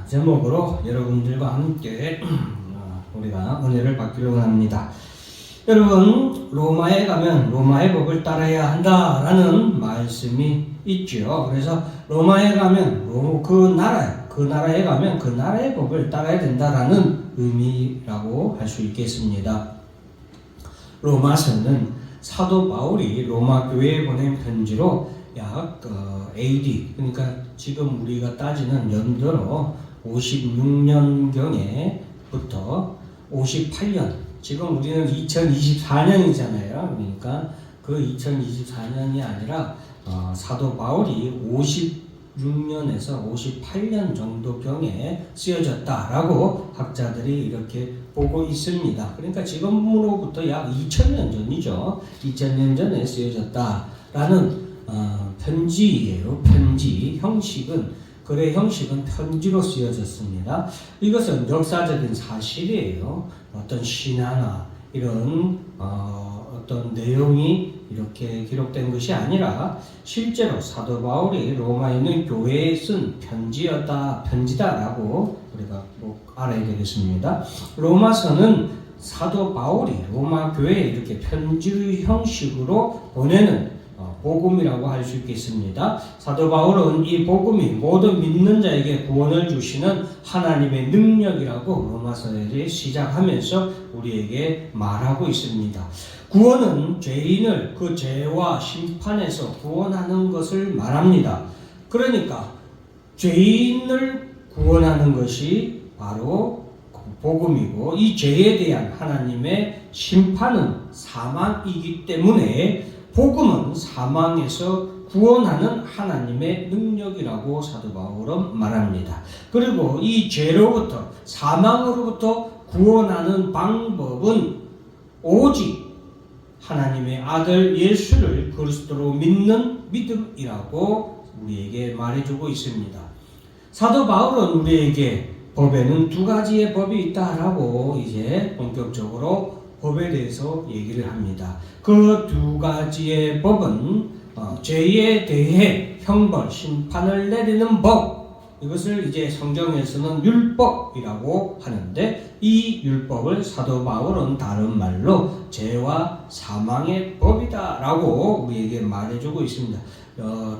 제목으로 여러분들과 함께 우리가 은혜를 받기로 합니다. 여러분, 로마에 가면 로마의 법을 따라야 한다라는 말씀이 있죠. 그래서 로마에 가면 그 나라에 가면 그 나라의 법을 따라야 된다라는 의미라고 할 수 있겠습니다. 로마서는 사도 바울이 로마 교회에 보낸 편지로 약 AD, 그러니까 지금 우리가 따지는 연도로 56년경에부터 58년, 지금 우리는 2024년이잖아요. 그러니까 그 2024년이 아니라 사도 바울이 56년에서 58년 정도경에 쓰여졌다라고 학자들이 이렇게 보고 있습니다. 그러니까 지금으로부터 약 2000년 전이죠. 2000년 전에 쓰여졌다라는 편지예요. 편지 형식은, 글의 형식은 편지로 쓰여졌습니다. 이것은 역사적인 사실이에요. 어떤 신화나 이런 어떤 내용이 이렇게 기록된 것이 아니라 실제로 사도 바울이 로마에 있는 교회에 쓴 편지다라고 우리가 꼭 알아야 되겠습니다. 로마서는 사도 바울이 로마 교회에 이렇게 편지 형식으로 보내는 복음이라고 할 수 있겠습니다. 사도 바울은 이 복음이 모든 믿는 자에게 구원을 주시는 하나님의 능력이라고 로마서를 시작하면서 우리에게 말하고 있습니다. 구원은 죄인을 그 죄와 심판에서 구원하는 것을 말합니다. 그러니까 죄인을 구원하는 것이 바로 복음이고, 이 죄에 대한 하나님의 심판은 사망이기 때문에 복음은 사망에서 구원하는 하나님의 능력이라고 사도 바울은 말합니다. 그리고 이 죄로부터, 사망으로부터 구원하는 방법은 오직 하나님의 아들 예수를 그리스도로 믿는 믿음이라고 우리에게 말해주고 있습니다. 사도 바울은 우리에게 법에는 두 가지의 법이 있다라고 이제 본격적으로 법에 대해서 얘기를 합니다. 그 두 가지의 법은 죄에 대해 형벌, 심판을 내리는 법, 이것을 이제 성경에서는 율법이라고 하는데, 이 율법을 사도 바울은 다른 말로 죄와 사망의 법이다라고 우리에게 말해주고 있습니다.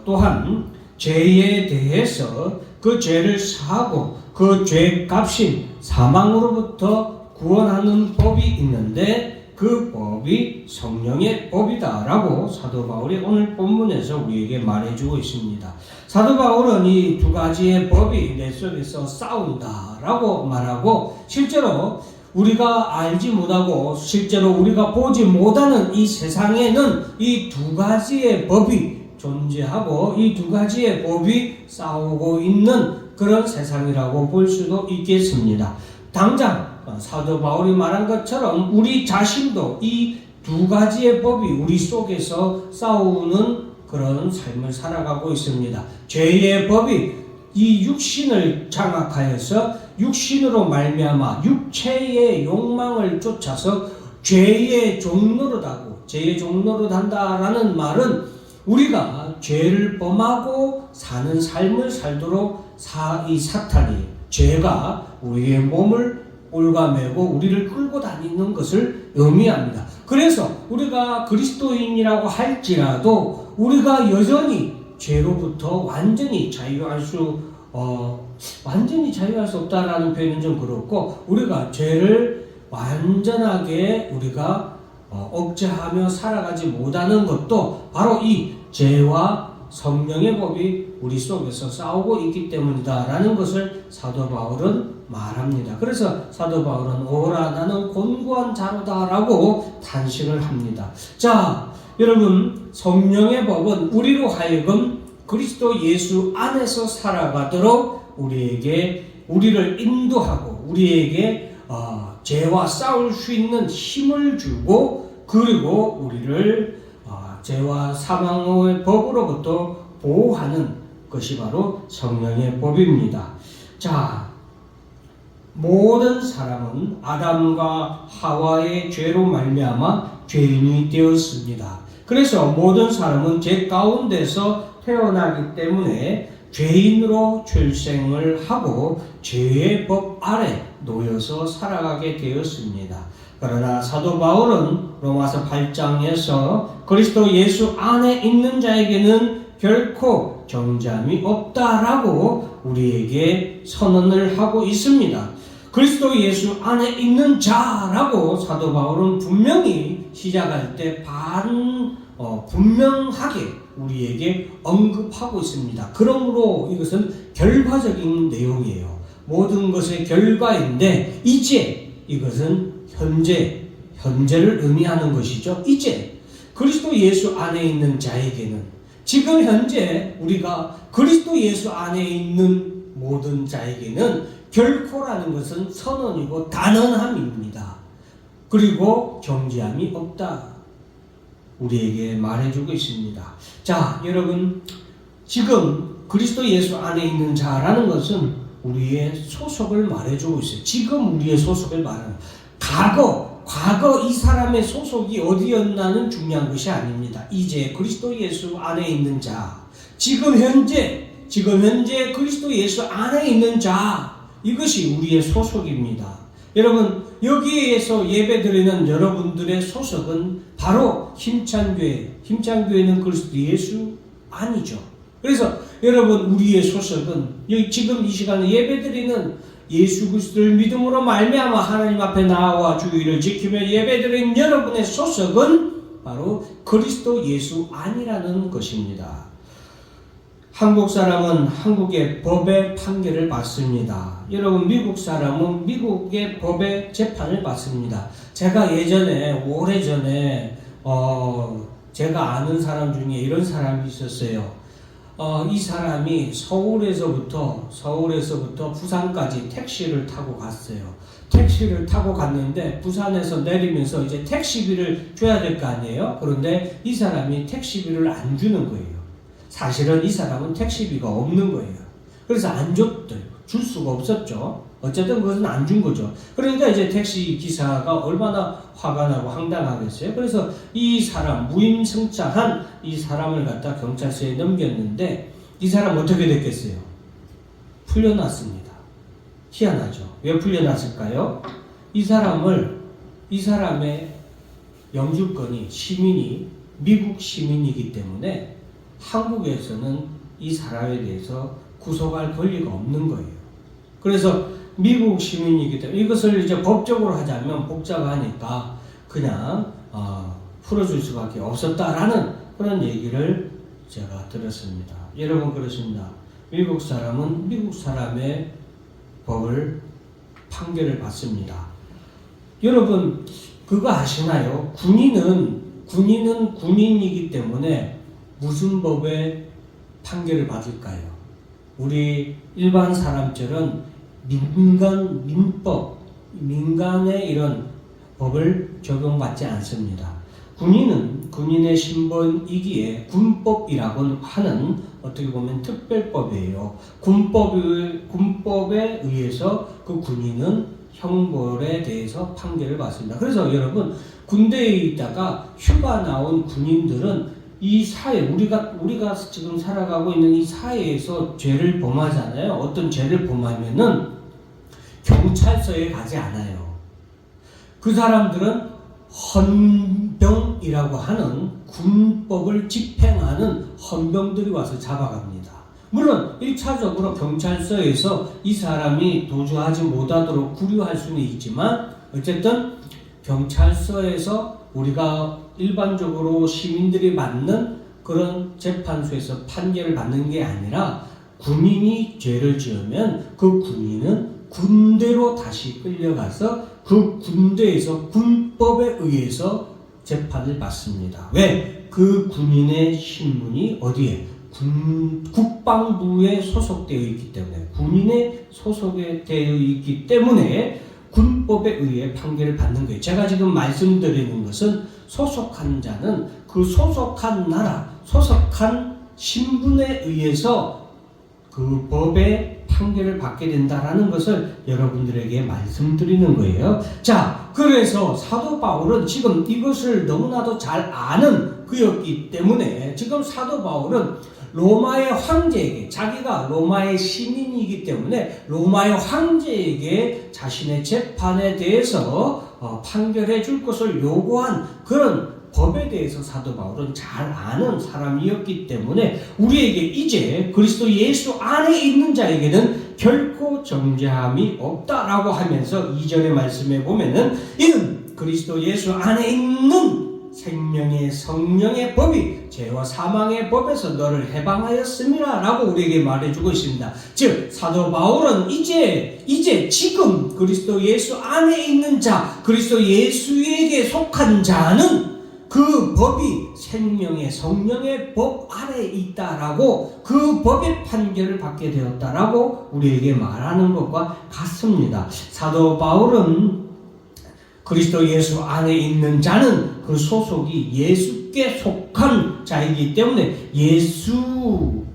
또한 죄에 대해서 그 죄를 사하고 그 죄값인 사망으로부터 구원하는 법이 있는데, 그 법이 성령의 법이다라고 사도 바울이 오늘 본문에서 우리에게 말해주고 있습니다. 사도 바울은 이 두 가지의 법이 내 속에서 싸운다라고 말하고, 실제로 우리가 알지 못하고 실제로 우리가 보지 못하는 이 세상에는 이 두 가지의 법이 존재하고 이 두 가지의 법이 싸우고 있는 그런 세상이라고 볼 수도 있겠습니다. 당장 사도 바울이 말한 것처럼 우리 자신도 이 두 가지의 법이 우리 속에서 싸우는 그런 삶을 살아가고 있습니다. 죄의 법이 이 육신을 장악하여서 육신으로 말미암아 육체의 욕망을 쫓아서 죄의 종노릇하고, 죄의 종노릇한다라는 말은 우리가 죄를 범하고 사는 삶을 살도록 이 사탄이, 죄가 우리의 몸을 올가매고 우리를 끌고 다니는 것을 의미합니다. 그래서 우리가 그리스도인이라고 할지라도 우리가 여전히 죄로부터 완전히 자유할 수 없다라는 표현은 좀 그렇고, 우리가 죄를 완전하게 우리가 억제하며 살아가지 못하는 것도 바로 이 죄와 성령의 법이 우리 속에서 싸우고 있기 때문이다라는 것을 사도 바울은 말합니다. 그래서 사도 바울은 오라 나는 곤고한 자로다라고 탄식을 합니다. 자, 여러분, 성령의 법은 우리로 하여금 그리스도 예수 안에서 살아가도록 우리를 인도하고 우리에게 죄와 싸울 수 있는 힘을 주고, 그리고 우리를 죄와 사망의 법으로부터 보호하는 것이 바로 성령의 법입니다. 자, 모든 사람은 아담과 하와의 죄로 말미암아 죄인이 되었습니다. 그래서 모든 사람은 죄 가운데서 태어나기 때문에 죄인으로 출생을 하고 죄의 법 아래 놓여서 살아가게 되었습니다. 그러나 사도 바울은 로마서 8장에서 그리스도 예수 안에 있는 자에게는 결코 정죄함이 없다라고 우리에게 선언을 하고 있습니다. 그리스도 예수 안에 있는 자라고 사도 바울은 분명히 시작할 때 분명하게 우리에게 언급하고 있습니다. 그러므로 이것은 결과적인 내용이에요. 모든 것의 결과인데 이제 이것은 현재를 의미하는 것이죠. 이제 그리스도 예수 안에 있는 자에게는 지금 현재 우리가 그리스도 예수 안에 있는 모든 자에게는 결코라는 것은 선언이고 단언함입니다. 그리고 정죄함이 없다. 우리에게 말해주고 있습니다. 자, 여러분, 지금 그리스도 예수 안에 있는 자라는 것은 우리의 소속을 말해주고 있어요. 지금 우리의 소속을 말하는 과거 이 사람의 소속이 어디였나는 중요한 것이 아닙니다. 이제 그리스도 예수 안에 있는 자, 지금 현재 그리스도 예수 안에 있는 자, 이것이 우리의 소속입니다. 여러분, 여기에서 예배드리는 여러분들의 소속은 바로 힘찬교회는 그리스도 예수 아니죠. 그래서 여러분, 우리의 소속은 지금 이 시간에 예배드리는 예수 그리스도를 믿음으로 말미암아 하나님 앞에 나와 주의를 지키며 예배드리는 여러분의 소속은 바로 그리스도 예수 아니라는 것입니다. 한국 사람은 한국의 법의 판결을 받습니다. 여러분, 미국 사람은 미국의 법의 재판을 받습니다. 제가 오래전에 제가 아는 사람 중에 이런 사람이 있었어요. 이 사람이 서울에서부터 부산까지 택시를 타고 갔어요. 택시를 타고 갔는데 부산에서 내리면서 이제 택시비를 줘야 될 거 아니에요? 그런데 이 사람이 택시비를 안 주는 거예요. 사실은 이 사람은 택시비가 없는 거예요. 그래서 안 줬대요. 줄 수가 없었죠. 어쨌든 그것은 안 준 거죠. 그러니까 이제 택시 기사가 얼마나 화가 나고 황당하겠어요. 그래서 이 사람, 무임승차한 이 사람을 갖다 경찰서에 넘겼는데 이 사람 어떻게 됐겠어요? 풀려났습니다. 희한하죠. 왜 풀려났을까요? 이 사람의 영주권이 미국 시민이기 때문에 한국에서는 이 사람에 대해서 구속할 권리가 없는 거예요. 그래서 미국 시민이기 때문에 이것을 이제 법적으로 하자면 복잡하니까 그냥 풀어줄 수밖에 없었다라는 그런 얘기를 제가 들었습니다. 여러분, 그렇습니다. 미국 사람은 미국 사람의 판결을 받습니다. 여러분, 그거 아시나요? 군인은 군인이기 때문에 무슨 법의 판결을 받을까요? 우리 일반 사람처럼 민간의 이런 법을 적용받지 않습니다. 군인의 신분이기에 군법이라고 하는 어떻게 보면 특별법이에요. 군법에 의해서 그 군인은 형벌에 대해서 판결을 받습니다. 그래서 여러분, 군대에 있다가 휴가 나온 군인들은 이 사회, 우리가 지금 살아가고 있는 이 사회에서 죄를 범하잖아요. 어떤 죄를 범하면은 경찰서에 가지 않아요. 그 사람들은 헌병이라고 하는 군법을 집행하는 헌병들이 와서 잡아갑니다. 물론 1차적으로 경찰서에서 이 사람이 도주하지 못하도록 구류할 수는 있지만 어쨌든 경찰서에서 우리가 일반적으로 시민들이 받는 그런 재판소에서 판결을 받는 게 아니라 군인이 죄를 지으면 그 군인은 군대로 다시 끌려가서 그 군대에서 군법에 의해서 재판을 받습니다. 왜? 그 군인의 신분이 어디에? 국방부에 소속되어 있기 때문에, 군인에 소속되어 있기 때문에 군법에 의해 판결을 받는 거예요. 제가 지금 말씀드리는 것은 소속한 자는 그 소속한 나라, 소속한 신분에 의해서 그 법의 판결을 받게 된다라는 것을 여러분들에게 말씀드리는 거예요. 자, 그래서 사도 바울은 지금 이것을 너무나도 잘 아는 그였기 때문에 지금 사도 바울은 로마의 황제에게, 자기가 로마의 시민이기 때문에 로마의 황제에게 자신의 재판에 대해서 판결해 줄 것을 요구한 그런 법에 대해서 사도 바울은 잘 아는 사람이었기 때문에 우리에게 이제 그리스도 예수 안에 있는 자에게는 결코 정죄함이 없다라고 하면서 이전의 말씀에 보면은 이는 그리스도 예수 안에 있는 생명의 성령의 법이 죄와 사망의 법에서 너를 해방하였음이라 라고 우리에게 말해주고 있습니다. 즉 사도 바울은 이제 지금 그리스도 예수 안에 있는 자, 그리스도 예수에게 속한 자는 그 법이 생명의 성령의 법 아래에 있다라고, 그 법의 판결을 받게 되었다라고 우리에게 말하는 것과 같습니다. 사도 바울은 그리스도 예수 안에 있는 자는 그 소속이 예수께 속한 자이기 때문에 예수가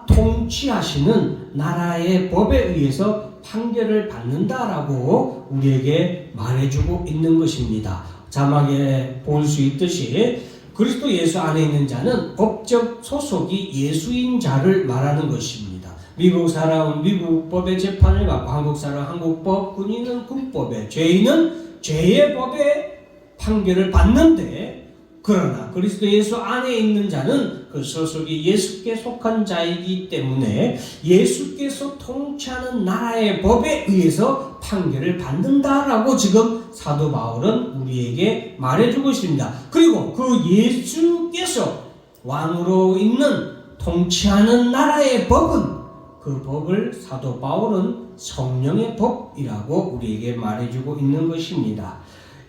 통치하시는 나라의 법에 의해서 판결을 받는다라고 우리에게 말해주고 있는 것입니다. 자막에 볼 수 있듯이 그리스도 예수 안에 있는 자는 법적 소속이 예수인 자를 말하는 것입니다. 미국 사람은 미국 법의 재판을 받고 한국 사람은 한국 법, 군인은 군법에, 죄인은 죄의 법에 판결을 받는데, 그러나 그리스도 예수 안에 있는 자는 그 소속이 예수께 속한 자이기 때문에 예수께서 통치하는 나라의 법에 의해서 판결을 받는다라고 지금 사도 바울은 우리에게 말해주고 있습니다. 그리고 그 예수께서 왕으로 있는 통치하는 나라의 법은, 그 법을 사도 바울은 성령의 법이라고 우리에게 말해주고 있는 것입니다.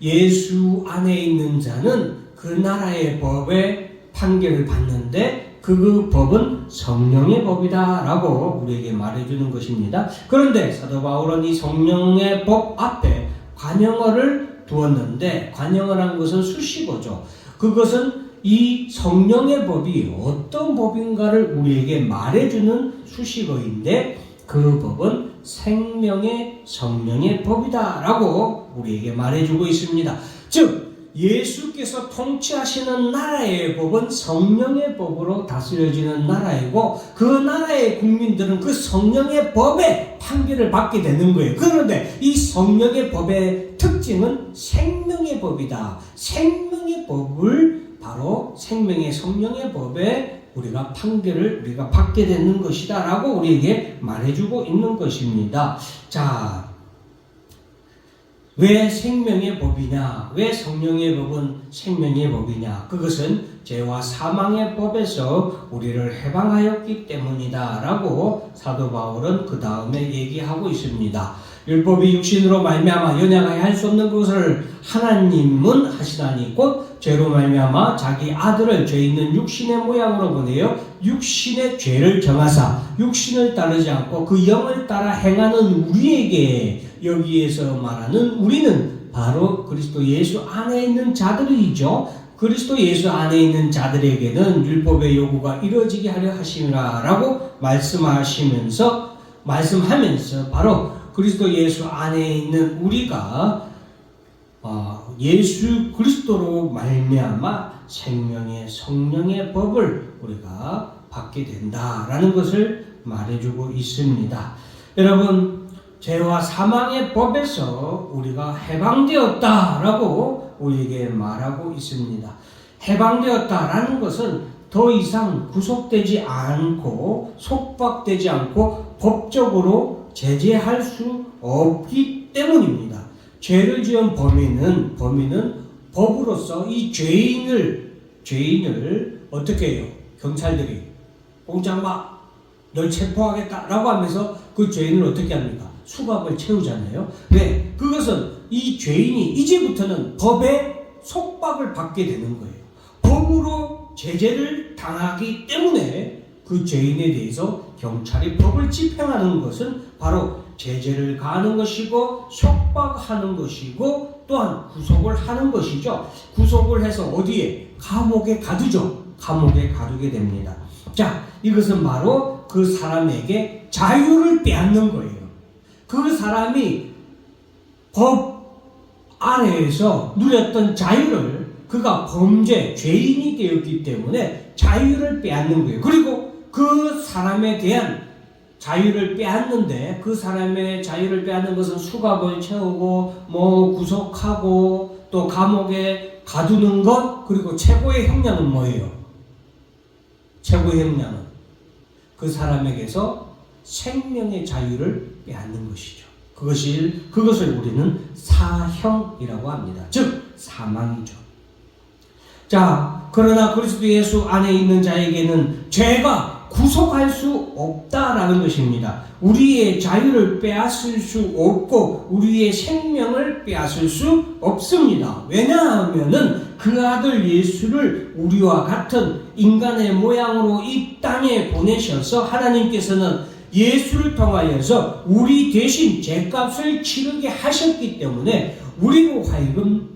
예수 안에 있는 자는 그 나라의 법에 판결을 받는데 그 법은 성령의 법이다 라고 우리에게 말해주는 것입니다. 그런데 사도 바울은 이 성령의 법 앞에 관용어를 두었는데, 관용어란 것은 수식어죠. 그것은 이 성령의 법이 어떤 법인가를 우리에게 말해주는 수식어인데, 그 법은 생명의 성령의 법이다 라고 우리에게 말해주고 있습니다. 즉 예수께서 통치하시는 나라의 법은 성령의 법으로 다스려지는 나라이고, 그 나라의 국민들은 그 성령의 법에 판결을 받게 되는 거예요. 그런데 이 성령의 법의 특징은 생명의 법이다. 생명의 법을 바로 생명의 성령의 법에 우리가 판결을 우리가 받게 되는 것이다 라고 우리에게 말해주고 있는 것입니다. 자, 왜 생명의 법이냐? 왜 성령의 법은 생명의 법이냐? 그것은 죄와 사망의 법에서 우리를 해방하였기 때문이다 라고 사도 바울은 그 다음에 얘기하고 있습니다. 율법이 육신으로 말미암아 연약하게 할 수 없는 것을 하나님은 하시나니 곧 죄로 말미암아 자기 아들을 죄 있는 육신의 모양으로 보내어 육신의 죄를 정하사 육신을 따르지 않고 그 영을 따라 행하는 우리에게, 여기에서 말하는 우리는 바로 그리스도 예수 안에 있는 자들이죠. 그리스도 예수 안에 있는 자들에게는 율법의 요구가 이루어지게 하려 하심이라 라고 말씀하면서 바로 그리스도 예수 안에 있는 우리가 예수 그리스도로 말미암아 생명의 성령의 법을 우리가 받게 된다라는 것을 말해주고 있습니다. 여러분, 죄와 사망의 법에서 우리가 해방되었다라고 우리에게 말하고 있습니다. 해방되었다라는 것은 더 이상 구속되지 않고 속박되지 않고 법적으로 제재할 수 없기 때문입니다. 죄를 지은 범인은 법으로서 이 죄인을 어떻게 해요? 경찰들이 공장마 널 체포하겠다라고 하면서 그 죄인을 어떻게 합니까? 수갑을 채우잖아요. 왜? 그것은 이 죄인이 이제부터는 법의 속박을 받게 되는 거예요. 법으로 제재를 당하기 때문에 그 죄인에 대해서 경찰이 법을 집행하는 것은 바로 제재를 가하는 것이고 속박하는 것이고 또한 구속을 하는 것이죠. 구속을 해서 어디에? 감옥에 가두죠. 감옥에 가두게 됩니다. 자, 이것은 바로 그 사람에게 자유를 빼앗는 거예요. 그 사람이 법 아래에서 누렸던 자유를 그가 범죄, 죄인이 되었기 때문에 자유를 빼앗는 거예요. 그리고 그 사람에 대한 자유를 빼앗는데, 그 사람의 자유를 빼앗는 것은 수갑을 채우고 구속하고 또 감옥에 가두는 것, 그리고 최고의 형량은 뭐예요? 최고의 형량은 그 사람에게서 생명의 자유를 빼앗는 것이죠. 그것을 우리는 사형이라고 합니다. 즉 사망이죠. 자, 그러나 그리스도 예수 안에 있는 자에게는 죄가 구속할 수 없다라는 것입니다. 우리의 자유를 빼앗을 수 없고 우리의 생명을 빼앗을 수 없습니다. 왜냐하면은 그 아들 예수를 우리와 같은 인간의 모양으로 이 땅에 보내셔서 하나님께서는 예수를 통하여서 우리 대신 죄값을 치르게 하셨기 때문에 우리로 하여금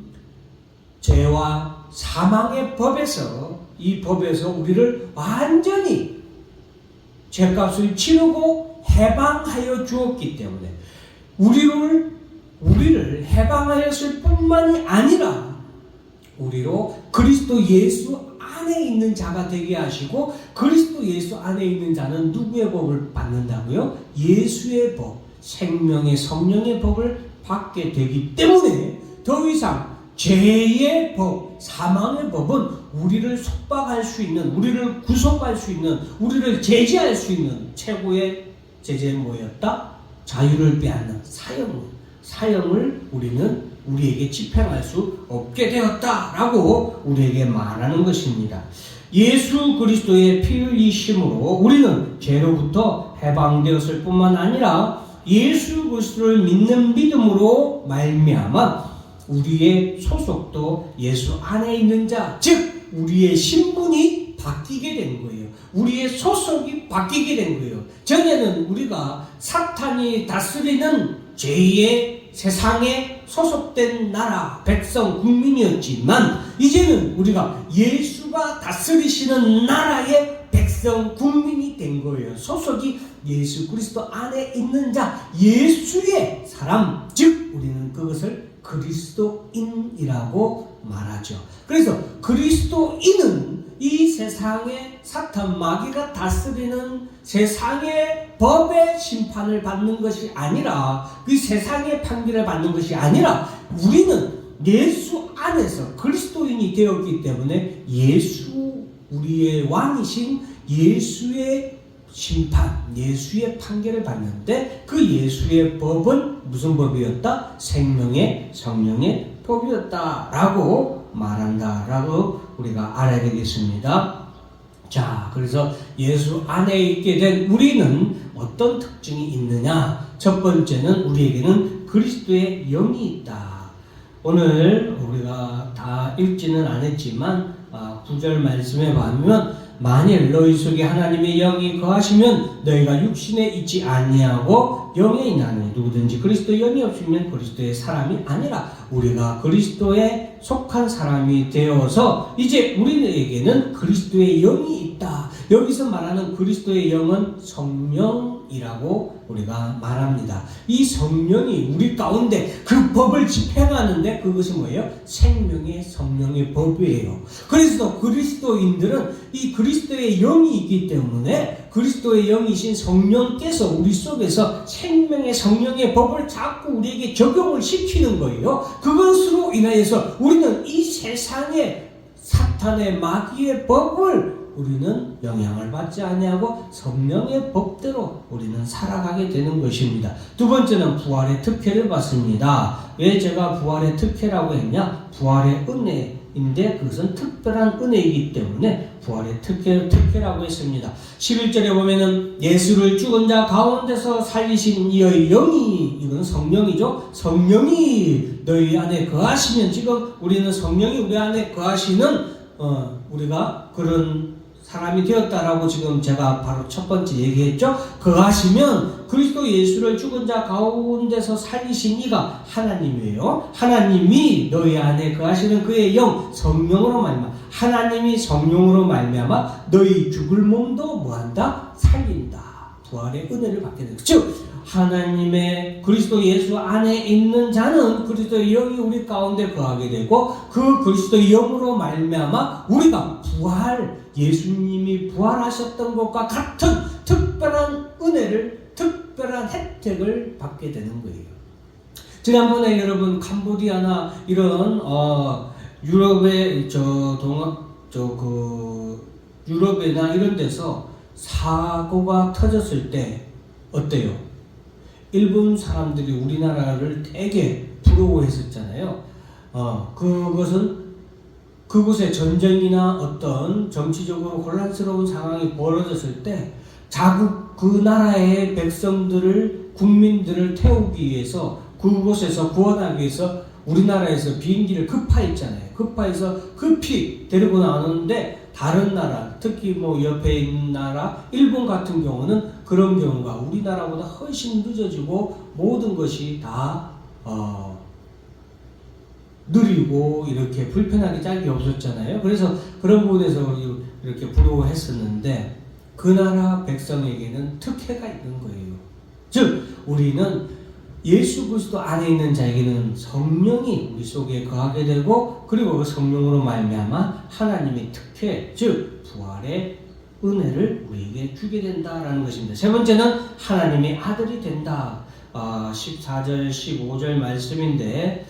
죄와 사망의 법에서, 이 법에서 우리를 완전히 죄값을 치르고 해방하여 주었기 때문에 우리를 해방하였을 뿐만이 아니라 우리로 그리스도 예수 안에 있는 자가 되게 하시고, 그리스도 예수 안에 있는 자는 누구의 법을 받는다고요? 예수의 법, 생명의 성령의 법을 받게 되기 때문에 더 이상 죄의 법, 사망의 법은 우리를 속박할 수 있는, 우리를 구속할 수 있는, 우리를 제재할 수 있는 최고의 제재는 뭐였다? 자유를 빼앗는 사형을 우리는 우리에게 집행할 수 없게 되었다라고 우리에게 말하는 것입니다. 예수 그리스도의 피 흘리심으로 우리는 죄로부터 해방되었을 뿐만 아니라 예수 그리스도를 믿는 믿음으로 말미암아 우리의 소속도 예수 안에 있는 자, 즉 우리의 신분이 바뀌게 된 거예요. 우리의 소속이 바뀌게 된 거예요. 전에는 우리가 사탄이 다스리는 죄의 세상에 소속된 나라, 백성, 국민이었지만 이제는 우리가 예수가 다스리시는 나라의 백성, 국민이 된 거예요. 소속이 예수 그리스도 안에 있는 자, 예수의 사람, 즉 우리는 그것을 그리스도인이라고 말하죠. 그래서 그리스도인은 이 세상에 사탄 마귀가 다스리는 세상의 법의 심판을 받는 것이 아니라, 그 세상의 판결을 받는 것이 아니라 우리는 예수 안에서 그리스도인이 되었기 때문에 우리의 왕이신 예수의 심판, 예수의 판결을 받는데, 그 예수의 법은 무슨 법이었다? 생명의 성령의 법이었다라고 말한다라고 우리가 알아야 되겠습니다. 자, 그래서 예수 안에 있게 된 우리는 어떤 특징이 있느냐? 첫 번째는 우리에게는 그리스도의 영이 있다. 오늘 우리가 다 읽지는 않았지만 9절 말씀에 보면, 만일 너희 속에 하나님의 영이 거하시면 너희가 육신에 있지 아니하고 영에 있나니 누구든지 그리스도 영이 없으면 그리스도의 사람이 아니라, 우리가 그리스도에 속한 사람이 되어서 이제 우리에게는 그리스도의 영이 있다. 여기서 말하는 그리스도의 영은 성령이라고 우리가 말합니다. 이 성령이 우리 가운데 그 법을 집행하는데 그것이 뭐예요? 생명의 성령의 법이에요. 그래서 그리스도인들은 이 그리스도의 영이 있기 때문에 그리스도의 영이신 성령께서 우리 속에서 생명의 성령의 법을 자꾸 우리에게 적용을 시키는 거예요. 그것으로 인하여서 우리는 이 세상의 사탄의 마귀의 법을 우리는 영향을 받지 아니하고 성령의 법대로 우리는 살아가게 되는 것입니다. 두 번째는 부활의 특혜를 받습니다. 왜 제가 부활의 특혜라고 했냐? 부활의 은혜인데 그것은 특별한 은혜이기 때문에 부활의 특혜라고 했습니다. 11절에 보면은 예수를 죽은 자 가운데서 살리신 이의 영이, 이건 성령이죠. 성령이 너희 안에 거하시면, 지금 우리는 성령이 우리 안에 거하시는 우리가 그런 사람이 되었다라고 지금 제가 바로 첫 번째 얘기했죠. 거하시면 그리스도 예수를 죽은 자 가운데서 살리신 이가 하나님이에요. 하나님이 너희 안에 거하시는 그의 영, 성령으로 말미암아, 하나님이 성령으로 말미암아 너희 죽을 몸도 뭐한다? 살린다. 부활의 은혜를 받게 된다. 즉 하나님의 그리스도 예수 안에 있는 자는 그리스도의 영이 우리 가운데 거하게 되고 그 그리스도의 영으로 말미암아 우리가 예수님이 부활하셨던 것과 같은 특별한 은혜를, 특별한 혜택을 받게 되는 거예요. 지난번에 여러분 캄보디아나 이런 유럽의 유럽이나 이런 데서 사고가 터졌을 때 어때요? 일본 사람들이 우리나라를 되게 부러워했었잖아요. 그곳에 전쟁이나 어떤 정치적으로 혼란스러운 상황이 벌어졌을 때 그 나라의 국민들을 태우기 위해서 그곳에서 구원하기 위해서 우리나라에서 비행기를 급파해서 급히 데리고 나오는데 다른 나라, 특히 옆에 있는 나라, 일본 같은 경우는 그런 경우가 우리나라보다 훨씬 늦어지고 모든 것이 다 느리고 이렇게 불편하게 짝이 없었잖아요. 그래서 그런 부분에서 이렇게 부러워했었는데 그 나라 백성에게는 특혜가 있는 거예요. 즉 우리는 예수 그리스도 안에 있는 자에게는 성령이 우리 속에 거하게 되고 그리고 그 성령으로 말미암아 하나님의 특혜, 즉 부활의 은혜를 우리에게 주게 된다라는 것입니다. 세 번째는 하나님의 아들이 된다. 14절 15절 말씀인데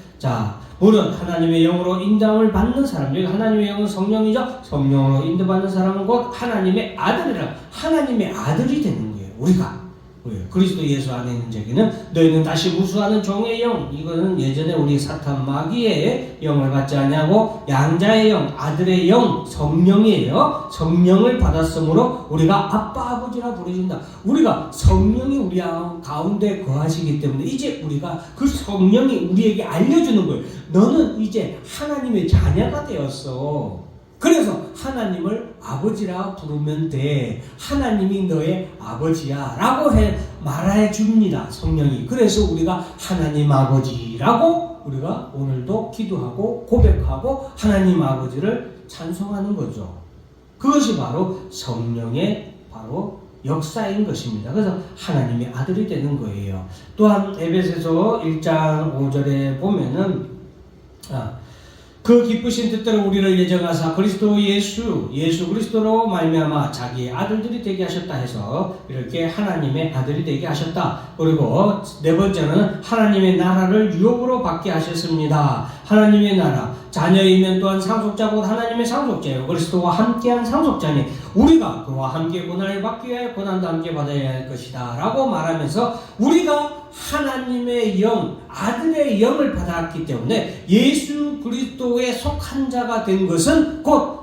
물론 하나님의 영으로 인도함을 받는 사람, 여기 하나님의 영은 성령이죠. 성령으로 인도받는 사람은 곧 하나님의 아들이라, 하나님의 아들이 되는 거예요. 우리가 그리스도 예수 안에 있는 자에게는 너희는 다시 무수하는 종의 영, 이거는 예전에 우리 사탄 마귀의 영을 받지 않냐고 양자의 영, 아들의 영, 성령이에요. 성령을 받았으므로 우리가 아빠 아버지라 부르신다. 우리가 성령이 우리 가운데 거하시기 때문에 이제 우리가 그 성령이 우리에게 알려주는 거예요. 너는 이제 하나님의 자녀가 되었어. 그래서 하나님을 아버지라 부르면 돼. 하나님이 너의 아버지야 라고 말해 줍니다. 성령이. 그래서 우리가 하나님 아버지라고 우리가 오늘도 기도하고 고백하고 하나님 아버지를 찬송하는 거죠. 그것이 바로 성령의 역사인 것입니다. 그래서 하나님의 아들이 되는 거예요. 또한 에베소서 1장 5절에 보면은 그 기쁘신 뜻대로 우리를 예정하사 그리스도 예수 그리스도로 말미암아 자기의 아들들이 되게 하셨다 해서 이렇게 하나님의 아들이 되게 하셨다. 그리고 네 번째는 하나님의 나라를 유업으로 받게 하셨습니다. 하나님의 나라, 자녀이면 또한 상속자고 하나님의 상속자예요. 그리스도와 함께한 상속자니 우리가 그와 함께 고난을 받기 위하여 고난도 함께 받아야 할 것이다 라고 말하면서 우리가 하나님의 영, 아들의 영을 받았기 때문에 예수 그리스도에 속한 자가 된 것은 곧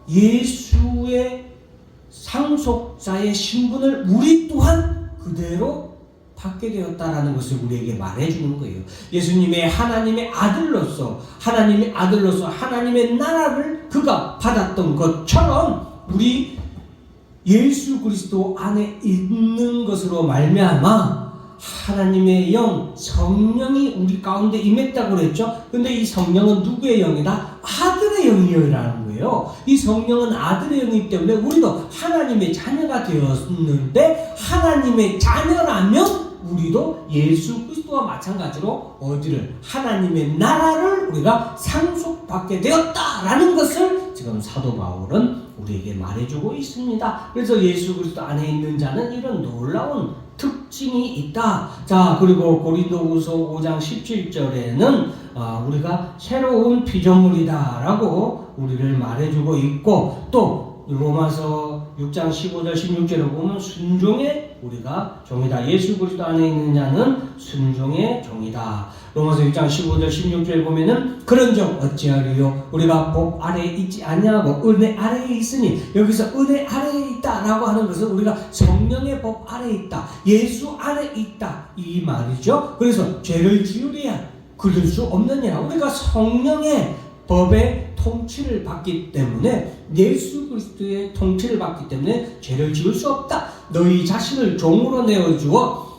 예수의 상속자의 신분을 우리 또한 그대로 받게 되었다라는 것을 우리에게 말해주는 거예요. 예수님의 하나님의 아들로서 하나님의 나라를 그가 받았던 것처럼 우리 예수 그리스도 안에 있는 것으로 말미암아 하나님의 영, 성령이 우리 가운데 임했다고 그랬죠. 근데 이 성령은 누구의 영이다? 아들의 영이라는 거예요. 이 성령은 아들의 영이기 때문에 우리도 하나님의 자녀가 되었는데 하나님의 자녀라면 우리도 예수 그리스도와 마찬가지로 하나님의 나라를 우리가 상속받게 되었다라는 것을 지금 사도 바울은 우리에게 말해주고 있습니다. 그래서 예수 그리스도 안에 있는 자는 이런 놀라운 특징이 있다. 그리고 고린도후서 5장 17절에는 우리가 새로운 피조물이다 라고 우리를 말해주고 있고, 또 로마서 6장 15절 16절에 보면 순종의 우리가 종이다. 예수 그리스도 안에 있는 자는 순종의 종이다. 로마서 6장 15절 16절에 보면은 그런즉 어찌하리요 우리가 법 아래에 있지 않냐고 은혜 아래에 있으니, 여기서 은혜 아래에 있다라고 하는 것은 우리가 성령의 법 아래에 있다, 예수 안에 있다 이 말이죠. 그래서 죄를 지으랴 그럴 수 없느냐, 우리가 성령의 법의 통치를 받기 때문에, 예수 그리스도의 통치를 받기 때문에 죄를 지을 수 없다. 너희 자신을 종으로 내어주어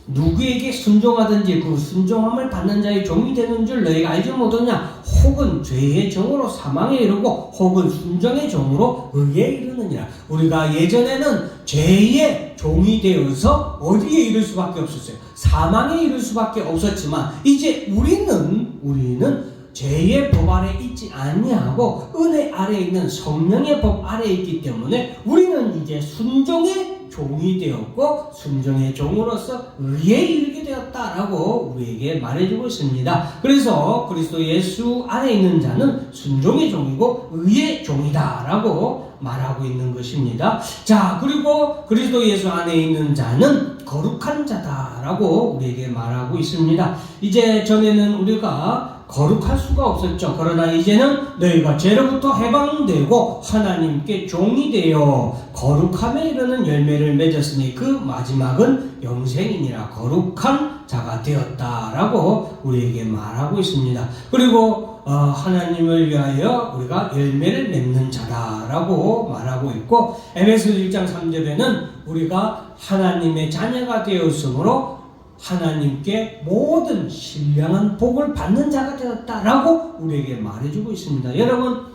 누구에게 순종하든지 그 순종함을 받는 자의 종이 되는 줄 너희가 알지 못하냐. 혹은 죄의 종으로 사망에 이르고 혹은 순종의 종으로 의에 이르느니라. 우리가 예전에는 죄의 종이 되어서 어디에 이를 수밖에 없었어요? 사망에 이를 수밖에 없었지만 이제 우리는 죄의 법 아래 있지 아니하고 은혜 아래에 있는 성령의 법 아래에 있기 때문에 우리는 이제 순종의 종이 되었고 순종의 종으로서 의에 이르게 되었다라고 우리에게 말해주고 있습니다. 그래서 그리스도 예수 안에 있는 자는 순종의 종이고 의의 종이다라고 말하고 있는 것입니다. 자, 그리고 그리스도 예수 안에 있는 자는 거룩한 자다라고 우리에게 말하고 있습니다. 이제 전에는 우리가 거룩할 수가 없었죠. 그러나 이제는 너희가 죄로부터 해방되고 하나님께 종이 되어 거룩함에 이르는 열매를 맺었으니 그 마지막은 영생이니라. 거룩한 자가 되었다라고 우리에게 말하고 있습니다. 그리고 하나님을 위하여 우리가 열매를 맺는 자다라고 말하고 있고, 에베소 1장 3절에는 우리가 하나님의 자녀가 되었으므로 하나님께 모든 신령한 복을 받는 자가 되었다라고 우리에게 말해주고 있습니다. 여러분,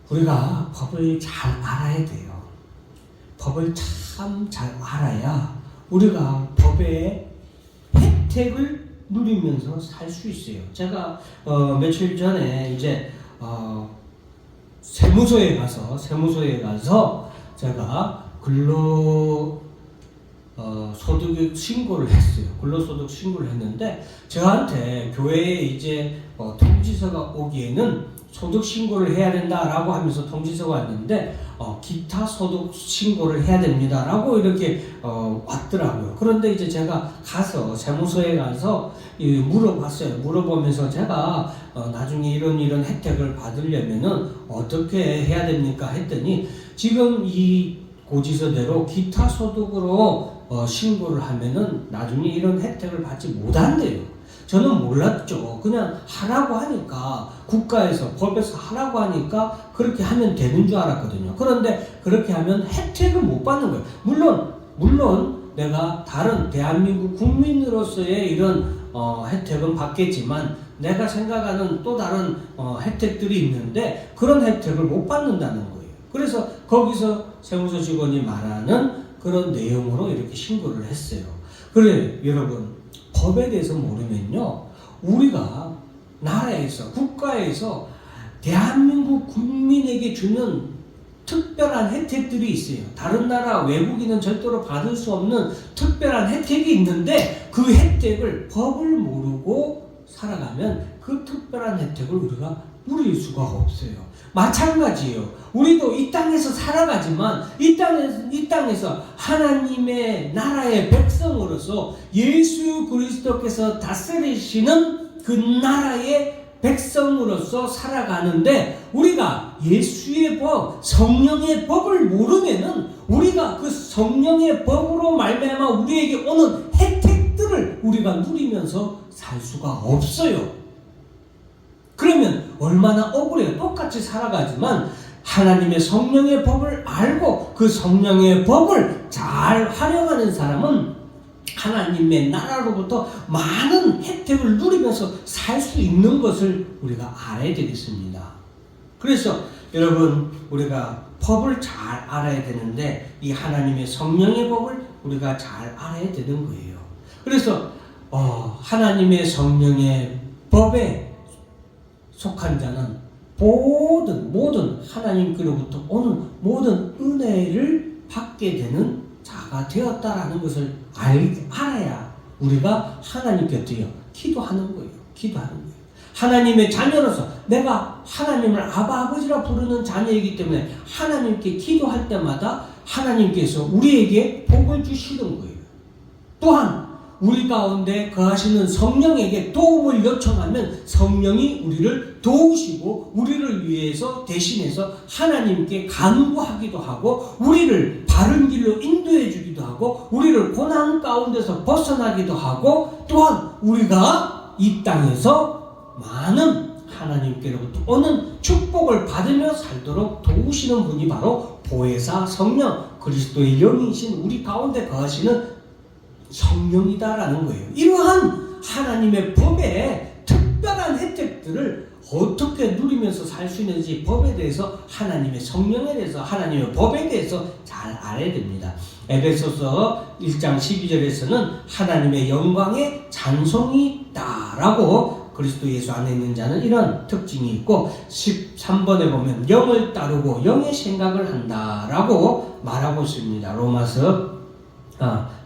우리가 법을 잘 알아야 돼요. 법을 참 잘 알아야 우리가 법의 혜택을 누리면서 살 수 있어요. 제가 며칠 전에 이제 세무서에 가서 제가 소득 신고를 했어요. 근로소득 신고를 했는데 저한테 교회에 이제 통지서가 오기에는 소득 신고를 해야 된다라고 하면서 통지서가 왔는데 기타 소득 신고를 해야 됩니다라고 이렇게 왔더라고요. 그런데 이제 제가 가서 세무서에 가서 물어봤어요. 물어보면서 제가 나중에 이런 혜택을 받으려면은 어떻게 해야 됩니까? 했더니 지금 이 고지서대로 기타 소득으로 신고를 하면은 나중에 이런 혜택을 받지 못한대요. 저는 몰랐죠. 그냥 하라고 하니까, 국가에서 법에서 하라고 하니까 그렇게 하면 되는 줄 알았거든요. 그런데 그렇게 하면 혜택을 못 받는 거예요. 물론 내가 다른 대한민국 국민으로서의 이런 혜택은 받겠지만 내가 생각하는 또 다른 혜택들이 있는데 그런 혜택을 못 받는다는 거예요. 그래서 거기서 세무서 직원이 말하는 그런 내용으로 이렇게 신고를 했어요. 그래, 여러분, 법에 대해서 모르면요, 우리가 나라에서, 국가에서 대한민국 국민에게 주는 특별한 혜택들이 있어요. 다른 나라 외국인은 절대로 받을 수 없는 특별한 혜택이 있는데 그 혜택을 법을 모르고 살아가면 그 특별한 혜택을 우리가 누릴 수가 없어요. 마찬가지예요. 우리도 이 땅에서 살아가지만 이 땅에서 하나님의 나라의 백성으로서 예수 그리스도께서 다스리시는 그 나라의 백성으로서 살아가는데 우리가 예수의 법, 성령의 법을 모르면은 우리가 그 성령의 법으로 말미암아 우리에게 오는 혜택들을 우리가 누리면서 살 수가 없어요. 그러면 얼마나 억울해요. 똑같이 살아가지만 하나님의 성령의 법을 알고 그 성령의 법을 잘 활용하는 사람은 하나님의 나라로부터 많은 혜택을 누리면서 살 수 있는 것을 우리가 알아야 되겠습니다. 그래서 여러분, 우리가 법을 잘 알아야 되는데 이 하나님의 성령의 법을 우리가 잘 알아야 되는 거예요. 그래서 하나님의 성령의 법에 속한 자는 모든 하나님께로부터 오는 모든 은혜를 받게 되는 자가 되었다라는 것을 알아야 우리가 하나님께 어때요? 기도하는 거예요. 하나님의 자녀로서 내가 하나님을 아버지라 부르는 자녀이기 때문에 하나님께 기도할 때마다 하나님께서 우리에게 복을 주시는 거예요. 또한 우리 가운데 거하시는 성령에게 도움을 요청하면 성령이 우리를 도우시고 우리를 위해서 대신해서 하나님께 간구하기도 하고 우리를 바른 길로 인도해 주기도 하고 우리를 고난 가운데서 벗어나기도 하고 또한 우리가 이 땅에서 많은 하나님께로부터 오는 축복을 받으며 살도록 도우시는 분이 바로 보혜사 성령, 그리스도의 영이신 우리 가운데 거하시는 성령이다라는 거예요. 이러한 하나님의 법의 특별한 혜택들을 어떻게 누리면서 살 수 있는지 법에 대해서 하나님의 성령에 대해서 하나님의 법에 대해서 잘 알아야 됩니다. 에베소서 1장 12절에서는 하나님의 영광의 찬송이 있다라고 그리스도 예수 안에 있는 자는 이런 특징이 있고 13번에 보면 영을 따르고 영의 생각을 한다라고 말하고 있습니다. 로마서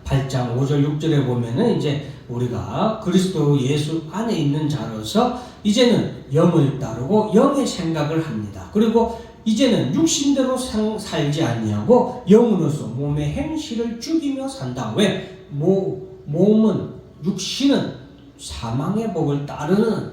8장 5절 6절에 보면은 이제 우리가 그리스도 예수 안에 있는 자로서 이제는 영을 따르고 영의 생각을 합니다. 그리고 이제는 육신대로 살지 아니하고 영으로서 몸의 행실을 죽이며 산다. 왜? 몸은 육신은 사망의 법을 따르는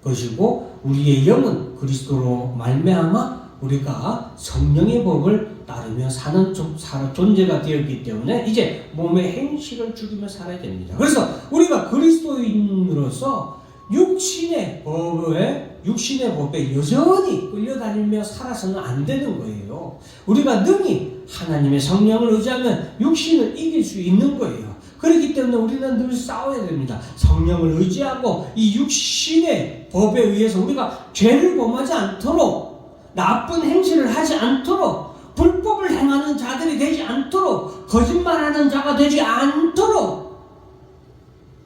것이고 우리의 영은 그리스도로 말미암아 우리가 성령의 법을 따르며 사는 존재가 되었기 때문에 이제 몸의 행실을 죽이며 살아야 됩니다. 그래서 우리가 그리스도인으로서 육신의 법에 여전히 끌려다니며 살아서는 안 되는 거예요. 우리가 능히 하나님의 성령을 의지하면 육신을 이길 수 있는 거예요. 그렇기 때문에 우리는 늘 싸워야 됩니다. 성령을 의지하고 이 육신의 법에 의해서 우리가 죄를 범하지 않도록, 나쁜 행실을 하지 않도록, 불법을 행하는 자들이 되지 않도록, 거짓말하는 자가 되지 않도록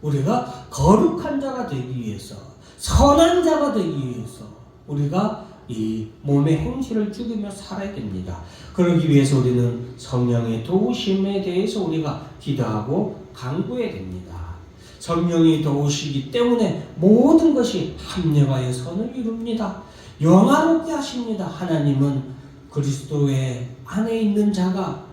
우리가 거룩한 자가 되기 위해서, 선한 자가 되기 위해서 우리가 이 몸의 행실을 죽이며 살아야 됩니다. 그러기 위해서 우리는 성령의 도우심에 대해서 우리가 기도하고 간구해야 됩니다. 성령이 도우시기 때문에 모든 것이 합력하여 선을 이룹니다. 영화롭게 하십니다. 하나님은 그리스도의 안에 있는 자가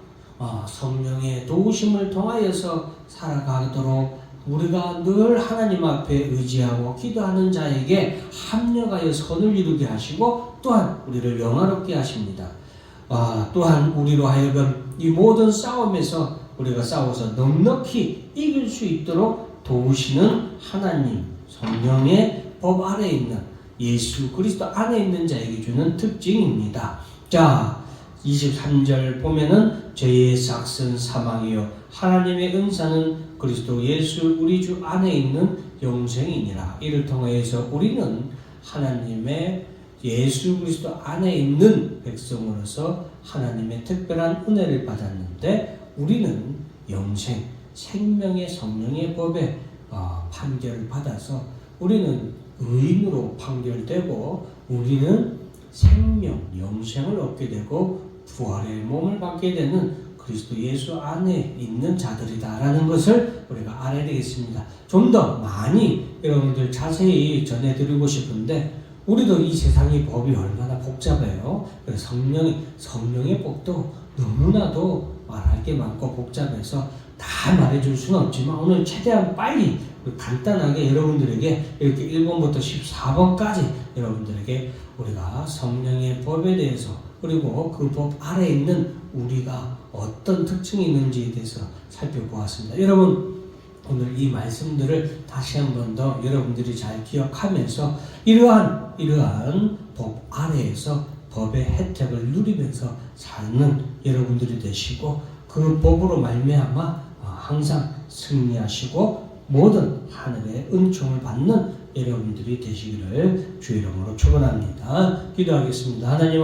성령의 도우심을 통하여서 살아가도록 우리가 늘 하나님 앞에 의지하고 기도하는 자에게 합력하여 선을 이루게 하시고 또한 우리를 영화롭게 하십니다. 또한 우리로 하여금 이 모든 싸움에서 우리가 싸워서 넉넉히 이길 수 있도록 도우시는 하나님 성령의 법 아래에 있는 예수 그리스도 안에 있는 자에게 주는 특징입니다. 자, 23절 보면은 죄의 삭은 사망이요 하나님의 은사는 그리스도 예수 우리 주 안에 있는 영생이니라. 이를 통해서 우리는 하나님의 예수 그리스도 안에 있는 백성으로서 하나님의 특별한 은혜를 받았는데 우리는 영생, 생명의 성령의 법에 판결을 받아서 우리는 의인으로 판결되고 우리는 생명, 영생을 얻게 되고 부활의 몸을 받게 되는 그리스도 예수 안에 있는 자들이다라는 것을 우리가 알아야 되겠습니다. 좀 더 많이 여러분들 자세히 전해드리고 싶은데 우리도 이 세상의 법이 얼마나 복잡해요. 그래서 성령의 법도 너무나도 말할 게 많고 복잡해서 다 말해줄 수는 없지만 오늘 최대한 빨리 간단하게 여러분들에게 이렇게 1번부터 14번까지 여러분들에게 우리가 성령의 법에 대해서 그리고 그 법 아래에 있는 우리가 어떤 특징이 있는지에 대해서 살펴보았습니다. 여러분 오늘 이 말씀들을 다시 한 번 더 여러분들이 잘 기억하면서 이러한 법 아래에서 법의 혜택을 누리면서 사는 여러분들이 되시고 그 법으로 말미암아 항상 승리하시고 모든 하늘의 은총을 받는 여러분들이 되시기를 주의 이름으로 축원합니다. 기도하겠습니다. 하나님